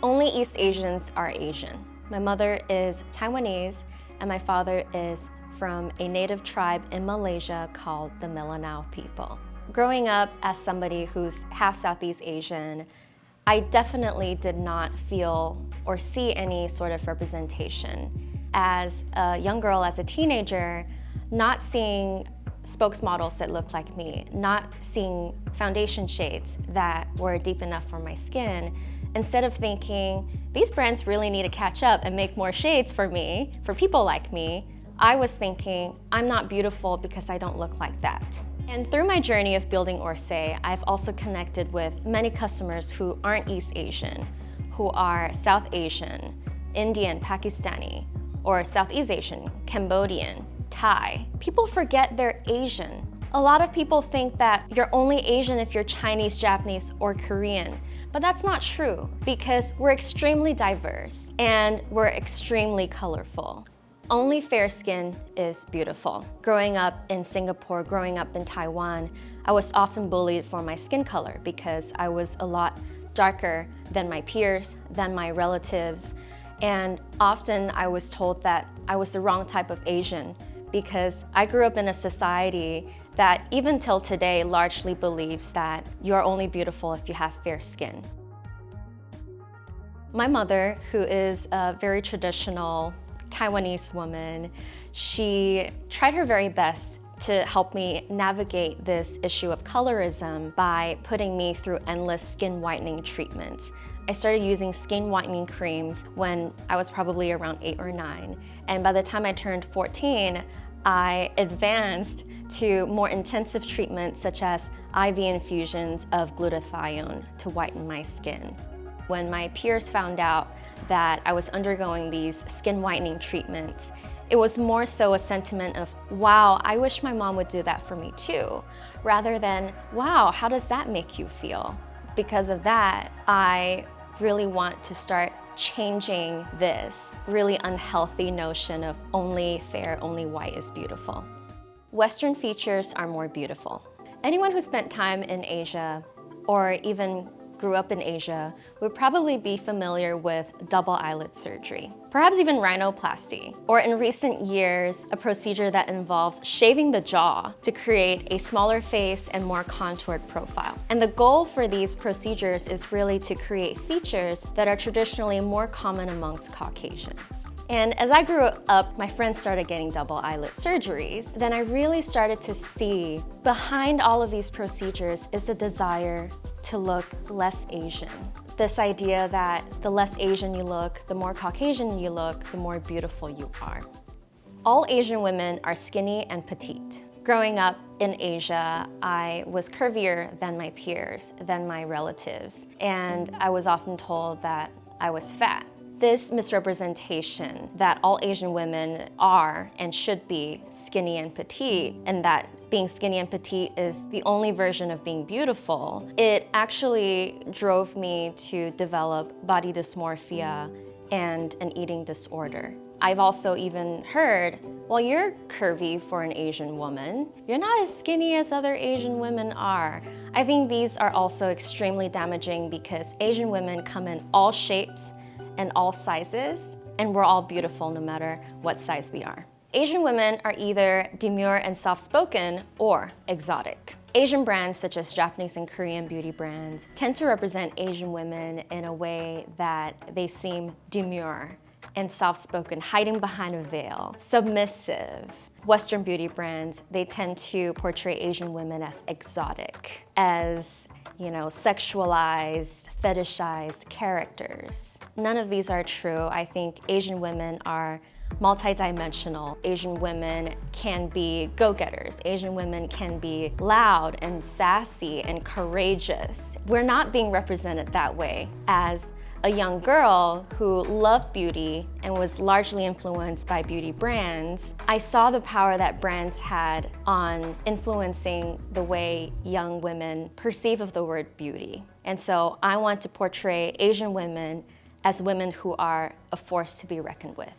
Only East Asians are Asian. My mother is Taiwanese and my father is from a native tribe in Malaysia called the Mindanao people. Growing up as somebody who's half Southeast Asian, I definitely did not feel or see any sort of representation. As a young girl, as a teenager, not seeing spokesmodels that looked like me, not seeing foundation shades that were deep enough for my skin, instead of thinking, these brands really need to catch up and make more shades for me, for people like me, I was thinking, I'm not beautiful because I don't look like that. And through my journey of building Orcé, I've also connected with many customers who aren't East Asian, who are South Asian, Indian, Pakistani, or Southeast Asian, Cambodian, Thai. People forget they're Asian. A lot of people think that you're only Asian if you're Chinese, Japanese, or Korean. But that's not true because we're extremely diverse and we're extremely colorful. Only fair skin is beautiful. Growing up in Singapore, growing up in Taiwan, I was often bullied for my skin color because I was a lot darker than my peers, than my relatives. And often I was told that I was the wrong type of Asian because I grew up in a society that even till today largely believes that you're only beautiful if you have fair skin. My mother, who is a very traditional Taiwanese woman, she tried her very best to help me navigate this issue of colorism by putting me through endless skin whitening treatments. I started using skin whitening creams when I was probably around 8 or 9. And by the time I turned 14, I advanced to more intensive treatments such as IV infusions of glutathione to whiten my skin. When my peers found out that I was undergoing these skin whitening treatments, it was more so a sentiment of, wow, I wish my mom would do that for me too, rather than, wow, how does that make you feel? Because of that, I really want to start changing this really unhealthy notion of only fair, only white is beautiful. Western features are more beautiful. Anyone who spent time in Asia or even grew up in Asia would probably be familiar with double eyelid surgery, perhaps even rhinoplasty, or in recent years, a procedure that involves shaving the jaw to create a smaller face and more contoured profile. And the goal for these procedures is really to create features that are traditionally more common amongst Caucasians. And as I grew up, my friends started getting double eyelid surgeries. Then I really started to see behind all of these procedures is the desire to look less Asian. This idea that the less Asian you look, the more Caucasian you look, the more beautiful you are. All Asian women are skinny and petite. Growing up in Asia, I was curvier than my peers, than my relatives, and I was often told that I was fat. This misrepresentation that all Asian women are and should be skinny and petite, and that being skinny and petite is the only version of being beautiful, it actually drove me to develop body dysmorphia and an eating disorder. I've also even heard, well, you're curvy for an Asian woman. You're not as skinny as other Asian women are. I think these are also extremely damaging because Asian women come in all shapes and all sizes, and we're all beautiful no matter what size we are. Asian women are either demure and soft-spoken or exotic. Asian brands such as Japanese and Korean beauty brands tend to represent Asian women in a way that they seem demure and soft-spoken, hiding behind a veil, submissive. Western beauty brands, they tend to portray Asian women as exotic, as sexualized, fetishized characters. None of these are true. I think Asian women are multidimensional. Asian women can be go-getters. Asian women can be loud and sassy and courageous. We're not being represented that way. As a young girl who loved beauty and was largely influenced by beauty brands, I saw the power that brands had on influencing the way young women perceive of the word beauty. And so I want to portray Asian women as women who are a force to be reckoned with.